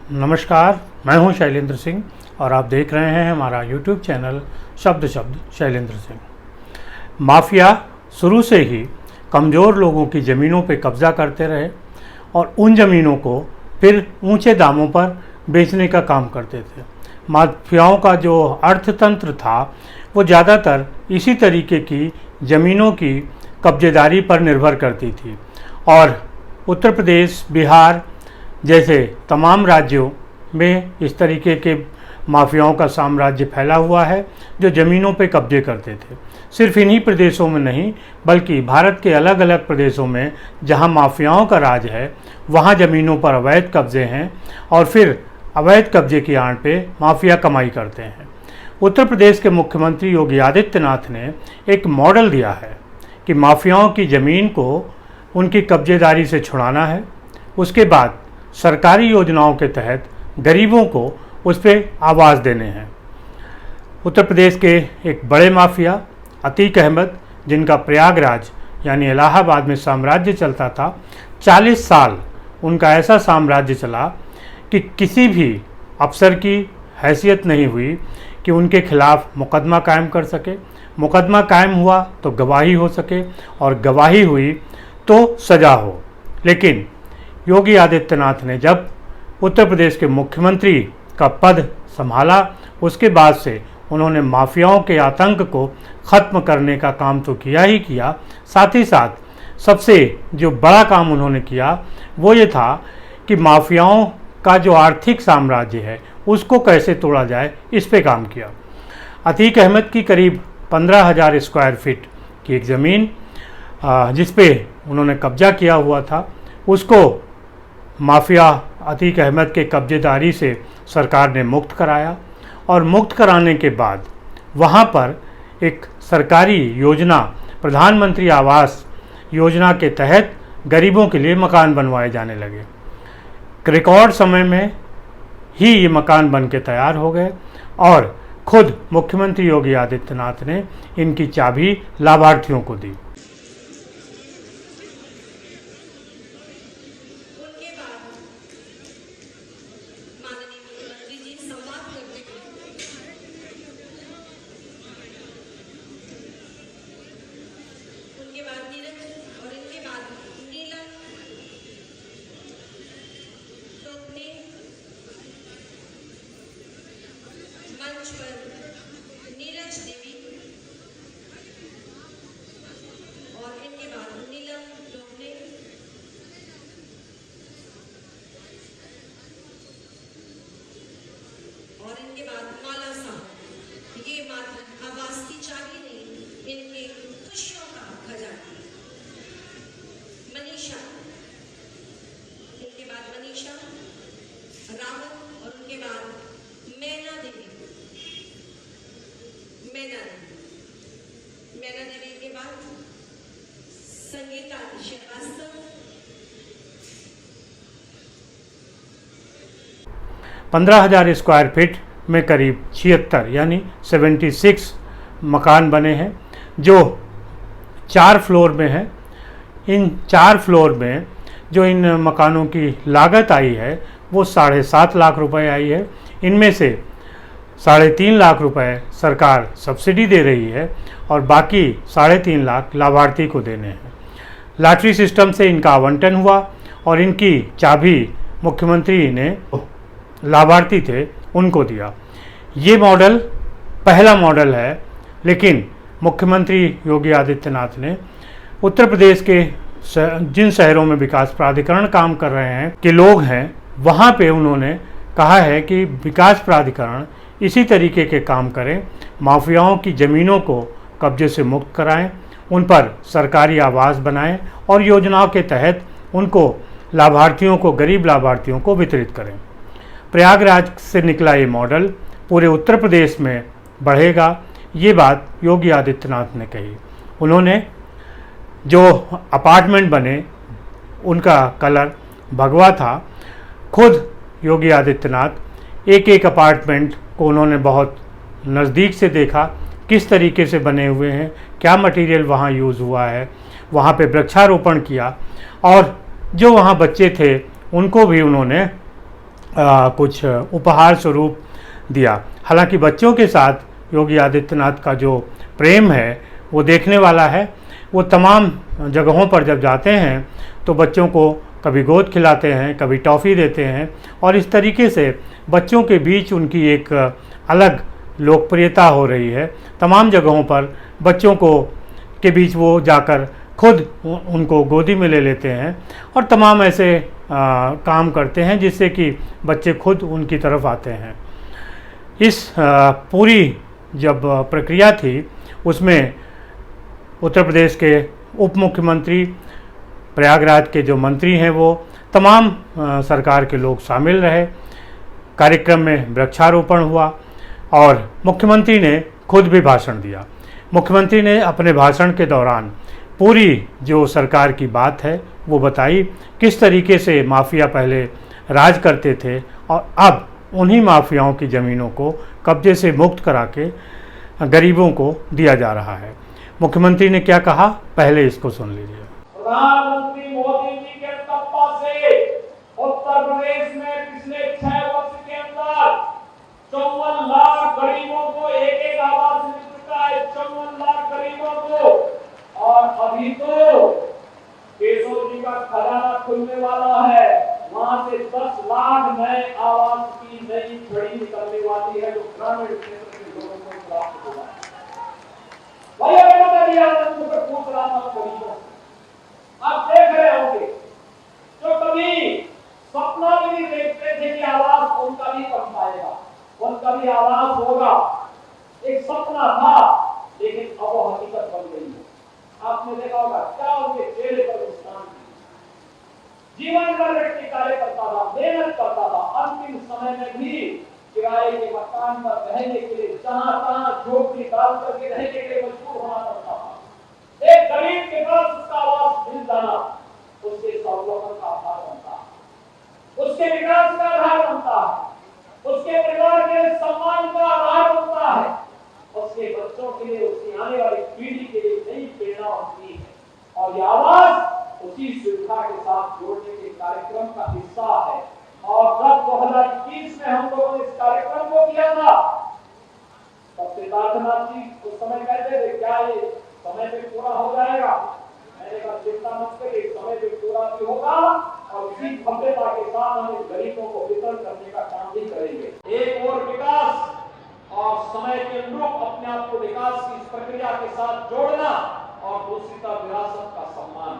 नमस्कार, मैं हूं शैलेंद्र सिंह और आप देख रहे हैं हमारा YouTube चैनल शब्द शैलेंद्र सिंह। माफिया शुरू से ही कमज़ोर लोगों की ज़मीनों पर कब्ज़ा करते रहे और उन ज़मीनों को फिर ऊंचे दामों पर बेचने का काम करते थे। माफियाओं का जो अर्थतंत्र था वो ज़्यादातर इसी तरीके की ज़मीनों की कब्जेदारी पर निर्भर करती थी और उत्तर प्रदेश, बिहार जैसे तमाम राज्यों में इस तरीके के माफियाओं का साम्राज्य फैला हुआ है जो ज़मीनों पे कब्जे करते थे। सिर्फ इन्हीं प्रदेशों में नहीं बल्कि भारत के अलग अलग प्रदेशों में जहां माफियाओं का राज है वहां ज़मीनों पर अवैध कब्जे हैं और फिर अवैध कब्जे की आड़ पे माफिया कमाई करते हैं। उत्तर प्रदेश के मुख्यमंत्री योगी आदित्यनाथ ने एक मॉडल दिया है कि माफियाओं की ज़मीन को उनकी कब्जेदारी से छुड़ाना है, उसके बाद सरकारी योजनाओं के तहत गरीबों को उस पर आवाज़ देने हैं। उत्तर प्रदेश के एक बड़े माफिया अतीक अहमद, जिनका प्रयागराज यानी इलाहाबाद में साम्राज्य चलता था, 40 साल उनका ऐसा साम्राज्य चला कि किसी भी अफसर की हैसियत नहीं हुई कि उनके खिलाफ मुकदमा कायम कर सके। मुकदमा कायम हुआ तो गवाही हो सके और गवाही हुई तो सज़ा हो। लेकिन योगी आदित्यनाथ ने जब उत्तर प्रदेश के मुख्यमंत्री का पद संभाला उसके बाद से उन्होंने माफियाओं के आतंक को ख़त्म करने का काम तो किया ही किया, साथ ही साथ सबसे जो बड़ा काम उन्होंने किया वो ये था कि माफियाओं का जो आर्थिक साम्राज्य है उसको कैसे तोड़ा जाए, इस पे काम किया। अतीक अहमद की करीब 15,000 स्क्वायर फीट की एक ज़मीन जिस पे उन्होंने कब्जा किया हुआ था उसको माफिया अतीक अहमद के कब्जेदारी से सरकार ने मुक्त कराया और मुक्त कराने के बाद वहाँ पर एक सरकारी योजना प्रधानमंत्री आवास योजना के तहत गरीबों के लिए मकान बनवाए जाने लगे। रिकॉर्ड समय में ही ये मकान बन के तैयार हो गए और खुद मुख्यमंत्री योगी आदित्यनाथ ने इनकी चाबी लाभार्थियों को दी। मंच पर नीरज देवी और इनके बाद नीलम लोकने और इनके बाद माला साहब। ये मात्र आवास की चाबी नहीं, इनके खुशियों का खजाना। मनीषा, इनके बाद मनीषा रावत और उनके बाद मैना देवी। मैना देवी के बाद संगीता श्रीवास्तव। 15,000 स्क्वायर फीट में करीब 76 यानी 76 मकान बने हैं जो 4 फ्लोर में है। इन 4 फ्लोर में जो इन मकानों की लागत आई है वो 7.5 लाख रुपए आई है। इनमें से 3.5 लाख रुपए सरकार सब्सिडी दे रही है और बाकी 3.5 लाख लाभार्थी को देने हैं। लॉटरी सिस्टम से इनका आवंटन हुआ और इनकी चाबी मुख्यमंत्री ने लाभार्थी थे उनको दिया। ये मॉडल पहला मॉडल है, लेकिन मुख्यमंत्री योगी आदित्यनाथ ने उत्तर प्रदेश के जिन शहरों में विकास प्राधिकरण काम कर रहे हैं कि लोग हैं वहाँ पे उन्होंने कहा है कि विकास प्राधिकरण इसी तरीके के काम करें, माफियाओं की ज़मीनों को कब्जे से मुक्त कराएं, उन पर सरकारी आवास बनाएं और योजनाओं के तहत उनको लाभार्थियों को, गरीब लाभार्थियों को वितरित करें। प्रयागराज से निकला ये मॉडल पूरे उत्तर प्रदेश में बढ़ेगा, ये बात योगी आदित्यनाथ ने कही। उन्होंने जो अपार्टमेंट बने उनका कलर भगवा था। खुद योगी आदित्यनाथ एक एक अपार्टमेंट को उन्होंने बहुत नज़दीक से देखा, किस तरीके से बने हुए हैं, क्या मटेरियल वहाँ यूज़ हुआ है, वहाँ पे वृक्षारोपण किया और जो वहाँ बच्चे थे उनको भी उन्होंने कुछ उपहार स्वरूप दिया। हालांकि बच्चों के साथ योगी आदित्यनाथ का जो प्रेम है वो देखने वाला है। वो तमाम जगहों पर जब जाते हैं तो बच्चों को कभी गोद खिलाते हैं, कभी टॉफ़ी देते हैं, और इस तरीके से बच्चों के बीच उनकी एक अलग लोकप्रियता हो रही है। तमाम जगहों पर बच्चों को के बीच वो जाकर खुद उनको गोदी में ले लेते हैं और तमाम ऐसे काम करते हैं जिससे कि बच्चे खुद उनकी तरफ आते हैं। इस पूरी जब प्रक्रिया थी उसमें उत्तर प्रदेश के उप मुख्यमंत्री, प्रयागराज के जो मंत्री हैं, वो तमाम सरकार के लोग शामिल रहे। कार्यक्रम में वृक्षारोपण हुआ और मुख्यमंत्री ने खुद भी भाषण दिया। मुख्यमंत्री ने अपने भाषण के दौरान पूरी जो सरकार की बात है वो बताई, किस तरीके से माफिया पहले राज करते थे और अब उन्हीं माफियाओं की ज़मीनों को कब्जे से मुक्त करा के गरीबों को दिया जा रहा है। मुख्यमंत्री ने क्या कहा, पहले इसको सुन लीजिए। प्रधानमंत्री मोदी जी के तत्व से उत्तर प्रदेश में पिछले 6 वर्ष के अंदर 54 लाख गरीबों को एक आवास मिल चुका है। 54 लाख गरीबों को। और अभी तो केशव जी का खजाना खुलने वाला है, वहां से 10 लाख नए आवास की नई छड़ी निकलने वाली है जो ग्रामीण क्षेत्र के लोगों को प्राप्त होगा। भाई पूछ रहा था गरीबों, आप देख रहे होंगे जो कभी सपना भी नहीं देखते थे कि आवास उनका भी बन पाएगा, उनका भी आवास होगा। एक सपना था लेकिन अब वो हकीकत बन गई है। आपने देखा होगा क्या उनके चेहरे पर मुस्कान थी। जीवन भर व्यक्ति कार्य करता था, मेहनत करता था, अंतिम समय में भी किराए के मकान पर रहने के लिए जहां तहां झोपड़ी डाल करके रहने के लिए मजबूर होना पड़ता था। एक गरीब के पास उसका आवास मिल जाना उसके स्वावलंबन का आधार बनता है, उसके विकास का आधार बनता है, उसके परिवार के सम्मान का आधार बनता है, उसके बच्चों के लिए, उसकी आने वाली पीढ़ी के लिए नई प्रेरणा होती है। और यह आवाज उसी सुविधा के साथ जोड़ने के कार्यक्रम का हिस्सा है। और जब 2021 में हम लोगों ने इस कार्यक्रम को किया था तब सिद्धार्थनाथ जी उस समय कहते थे क्या ये समय पे पूरा हो जाएगा। मैंने कहा चिंता मत करिए, समय पे पूरा भी होगा और इसी भव्यता के साथ हम गरीबों को वितरण करने का काम भी करेंगे। एक और विकास और समय के अनुरूप अपने आप को विकास की इस प्रक्रिया के साथ जोड़ना और दूसरी तरफ विरासत का सम्मान।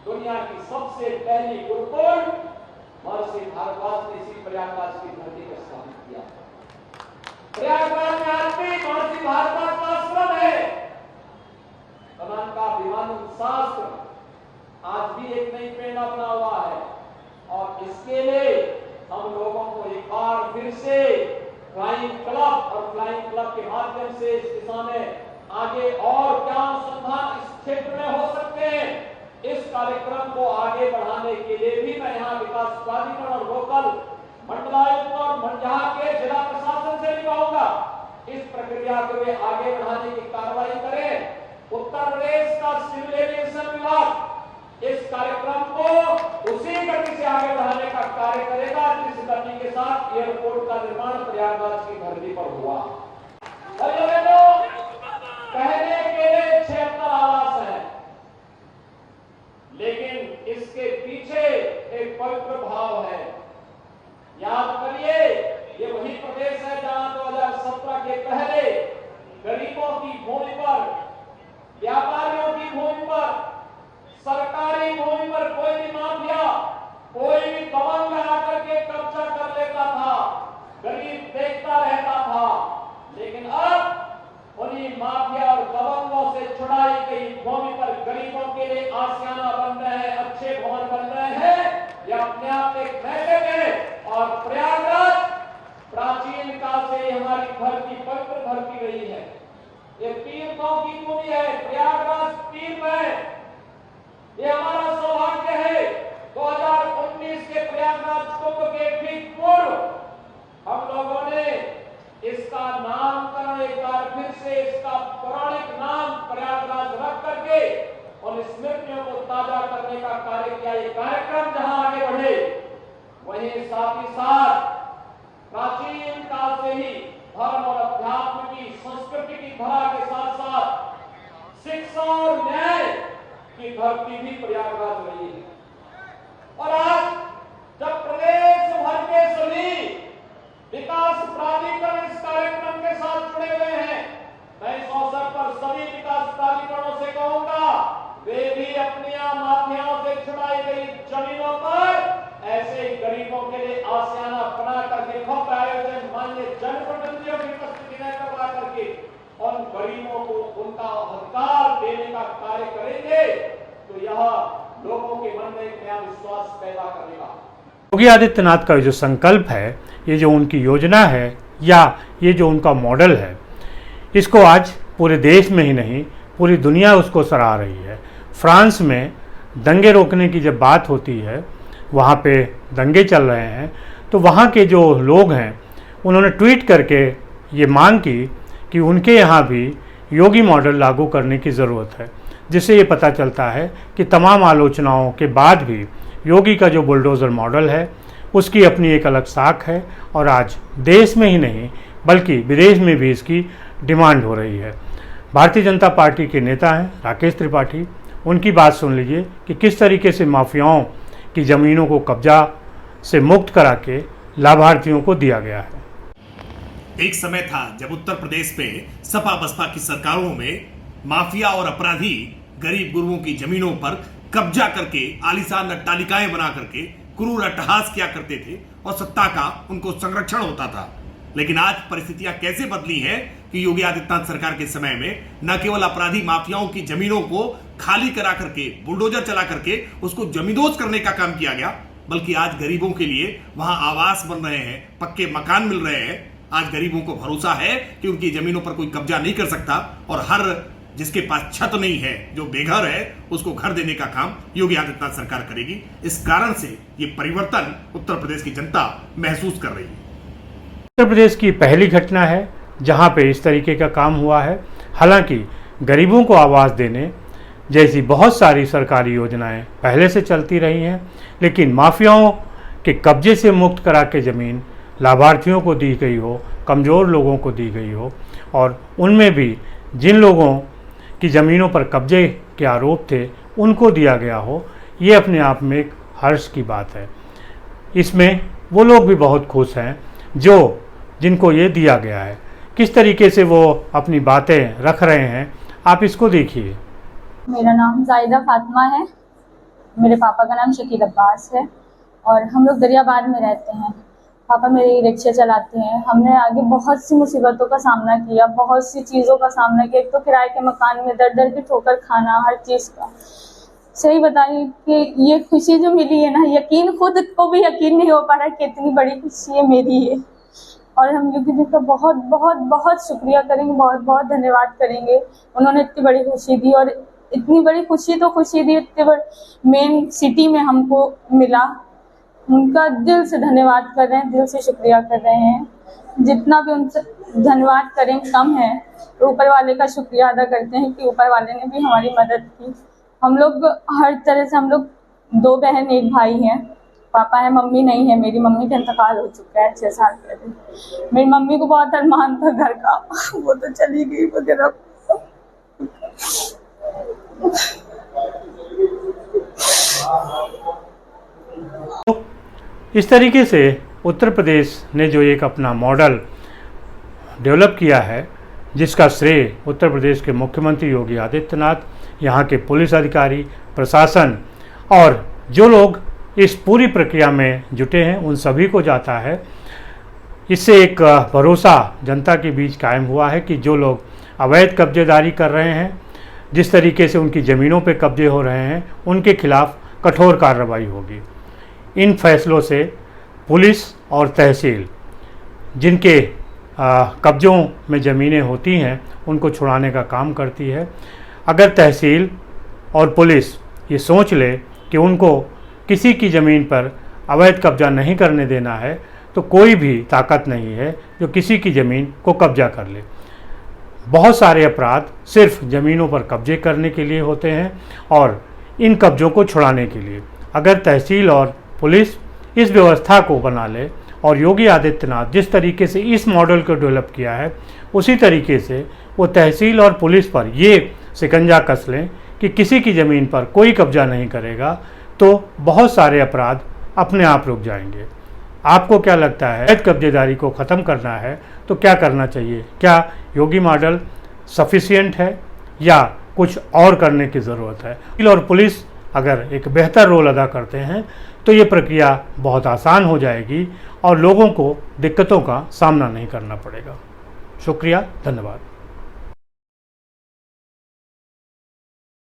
दुनिया की सबसे पहली गुरुकुल महर्षि भारद्वाज ने इसी प्रयागराज की धरती पर स्थापित किया। प्रयागराज में आज भी महर्षि भारद्वाज का आश्रम है। का विमानन शास्त्र आज भी एक नई प्रेरणा बना हुआ है और इसके लिए हम लोगों को एक बार फिर से फ्लाइंग क्लब और फ्लाइंग क्लब के माध्यम से इस दिशा में आगे और क्या अनुसंधान इस क्षेत्र में हो सकते हैं, इस कार्यक्रम को आगे बढ़ाने के लिए भी मैं यहाँ विकास प्राधिकरण और लोकल मंडलायुक्त और मंडला के जिला प्रशासन से भी कहूंगा इस प्रक्रिया को वे आगे बढ़ाने की कार्रवाई करें। उत्तर प्रदेश का सिविल एविएशन विभाग इस कार्यक्रम को उसी गति से आगे बढ़ाने का कार्य करेगा जिस गति के साथ एयरपोर्ट का निर्माण प्रयागराज की धरती पर हुआ। कहने के लिए 76 आवास है, लेकिन इसके पीछे एक पवित्र भाव है। याद करिए ये वही प्रदेश है जहां 2017 के पहले गरीबों की भूमि पर, व्यापारियों की भूमि पर, सरकारी भूमि पर कोई भी माफिया, कोई भी दबंग आकर के कब्जा कर लेता था, गरीब देखता रहता था। लेकिन अब उन्हीं माफिया और दबंगों से छुड़ाई गई भूमि पर गरीबों के लिए आशियाना बन रहे हैं, अच्छे भवन बन रहे हैं। यह अपने आप में एक मैसेज है। और प्रयागराज प्राचीन काल से हमारी धरती पवित्र धरती रही है। ये तीर्थों की भूमि है, प्रयागराज तीर्थ है। ये हमारा सौभाग्य है। 2019 के प्रयागराज कुंभ के ठीक पूर्व हम लोगों ने इसका नामकरण एक बार फिर से इसका पौराणिक नाम प्रयागराज रख करके उन स्मृतियों को ताजा करने का कार्य किया। ये कार्यक्रम जहां आगे बढ़े वहीं साथ ही साथ प्राचीन काल से ही धर्म और अध्यात्म की संस्कृति की धरा के साथ साथ शिक्षा और न्याय की धरती भी प्रयागराज रही है। और आज जब प्रदेश भर के सभी विकास प्राधिकरण इस कार्यक्रम के साथ जुड़े हुए हैं, मैं इस अवसर पर सभी विकास प्राधिकरणों से कहूंगा वे भी अपनी माफियाओं से छुड़ाई गई जमीनों पर ऐसे ही गरीबों के लिए आसियाना बना करके भव्य आयोजन मान्य जनप्रतिनिधियों की उपस्थिति में करवा करके उन गरीबों को उनका अधिकार देने का कार्य करेंगे तो यह लोगों के मन में एक नया विश्वास पैदा करेगा। योगी आदित्यनाथ का जो संकल्प है, ये जो उनकी योजना है या ये जो उनका मॉडल है, इसको आज पूरे देश में ही नहीं पूरी दुनिया उसको सराह रही है। फ्रांस में दंगे रोकने की जब बात होती है, वहाँ पे दंगे चल रहे हैं, तो वहाँ के जो लोग हैं उन्होंने ट्वीट करके ये मांग की कि उनके यहाँ भी योगी मॉडल लागू करने की ज़रूरत है, जिससे ये पता चलता है कि तमाम आलोचनाओं के बाद भी योगी का जो बुलडोज़र मॉडल है उसकी अपनी एक अलग साख है और आज देश में ही नहीं बल्कि विदेश में भी इसकी डिमांड हो रही है। भारतीय जनता पार्टी के नेता हैं राकेश त्रिपाठी, उनकी बात सुन लीजिए कि किस तरीके से माफियाओं की ज़मीनों को कब्जा से मुक्त करा के लाभार्थियों को दिया गया है। एक समय था जब उत्तर प्रदेश में सपा बसपा की सरकारों में माफिया और अपराधी गरीब गुरुओं की जमीनों पर कब्जा करके आलीशान अट्टालिकाएं बना करके क्रूर अट्टहास किया करते थे और सत्ता का उनको संरक्षण होता था। लेकिन आज परिस्थितियां कैसे बदली हैं कि योगी आदित्यनाथ सरकार के समय में न केवल अपराधी माफियाओं की जमीनों को खाली करा करके बुलडोजर चला करके उसको जमींदोज करने का काम किया गया, बल्कि आज गरीबों के लिए वहां आवास बन रहे हैं, पक्के मकान मिल रहे हैं। आज गरीबों को भरोसा है कि उनकी जमीनों पर कोई कब्जा नहीं कर सकता और हर जिसके पास छत नहीं है, जो बेघर है, उसको घर देने का काम योगी आदित्यनाथ सरकार करेगी। इस कारण से ये परिवर्तन उत्तर प्रदेश की जनता महसूस कर रही है। उत्तर प्रदेश की पहली घटना है जहां पे इस तरीके का काम हुआ है। हालांकि गरीबों को आवास देने जैसी बहुत सारी सरकारी योजनाएं पहले से चलती रही हैं, लेकिन माफियाओं के कब्जे से मुक्त करा के ज़मीन लाभार्थियों को दी गई हो, कमज़ोर लोगों को दी गई हो और उनमें भी जिन लोगों की ज़मीनों पर कब्जे के आरोप थे उनको दिया गया हो, ये अपने आप में एक हर्ष की बात है। इसमें वो लोग भी बहुत खुश हैं जिनको ये दिया गया है। किस तरीके से वो अपनी बातें रख रहे हैं, आप इसको देखिए। मेरा नाम जाहिदा फातिमा है, मेरे पापा का नाम शकील अब्बास है और हम लोग दरियाबाद में रहते हैं। पापा मेरे रिक्शा चलाते हैं। हमने आगे बहुत सी मुसीबतों का सामना किया, बहुत सी चीज़ों का सामना किया। एक तो किराए के मकान में दर दर की ठोकर खाना, हर चीज़ का। सही बताइए कि ये खुशी जो मिली है ना, यकीन खुद को भी यकीन नहीं हो पा रहा कि इतनी बड़ी खुशी है मेरी है। और हम योगी जी का बहुत बहुत बहुत शुक्रिया करेंगे, बहुत बहुत धन्यवाद करेंगे। उन्होंने इतनी बड़ी खुशी दी और इतनी बड़ी खुशी दी इतने बड़े मेन सिटी में हमको मिला। उनका दिल से धन्यवाद कर रहे हैं, दिल से शुक्रिया कर रहे हैं। जितना भी उनसे धन्यवाद करें कम है। तो ऊपर वाले का शुक्रिया अदा करते हैं कि ऊपर वाले ने भी हमारी मदद की। हम लोग हर तरह से, हम लोग 2 बहन 1 भाई हैं। पापा है, मम्मी नहीं है। मेरी मम्मी का इंतकाल हो चुका है 6 साल पहले। मेरी मम्मी को बहुत अरमान था घर का, वो तो चली गई वगैरह। इस तरीके से उत्तर प्रदेश ने जो एक अपना मॉडल डेवलप किया है, जिसका श्रेय उत्तर प्रदेश के मुख्यमंत्री योगी आदित्यनाथ, यहाँ के पुलिस अधिकारी, प्रशासन और जो लोग इस पूरी प्रक्रिया में जुटे हैं उन सभी को जाता है। इससे एक भरोसा जनता के बीच कायम हुआ है कि जो लोग अवैध कब्जेदारी कर रहे हैं, जिस तरीके से उनकी ज़मीनों पे कब्जे हो रहे हैं, उनके खिलाफ कठोर कार्रवाई होगी। इन फैसलों से पुलिस और तहसील जिनके कब्ज़ों में ज़मीनें होती हैं उनको छुड़ाने का काम करती है। अगर तहसील और पुलिस ये सोच ले कि उनको किसी की ज़मीन पर अवैध कब्जा नहीं करने देना है, तो कोई भी ताकत नहीं है जो किसी की ज़मीन को कब्जा कर ले। बहुत सारे अपराध सिर्फ ज़मीनों पर कब्जे करने के लिए होते हैं और इन कब्ज़ों को छुड़ाने के लिए। अगर तहसील और पुलिस इस व्यवस्था को बना ले और योगी आदित्यनाथ जिस तरीके से इस मॉडल को डेवलप किया है उसी तरीके से वो तहसील और पुलिस पर ये शिकंजा कस लें कि किसी की ज़मीन पर कोई कब्जा नहीं करेगा, तो बहुत सारे अपराध अपने आप रुक जाएंगे। आपको क्या लगता है, अवैध कब्जेदारी को ख़त्म करना है तो क्या करना चाहिए? क्या योगी मॉडल सफिशिएंट है या कुछ और करने की ज़रूरत है? तहसील और पुलिस अगर एक बेहतर रोल अदा करते हैं तो ये प्रक्रिया बहुत आसान हो जाएगी और लोगों को दिक्कतों का सामना नहीं करना पड़ेगा। शुक्रिया, धन्यवाद।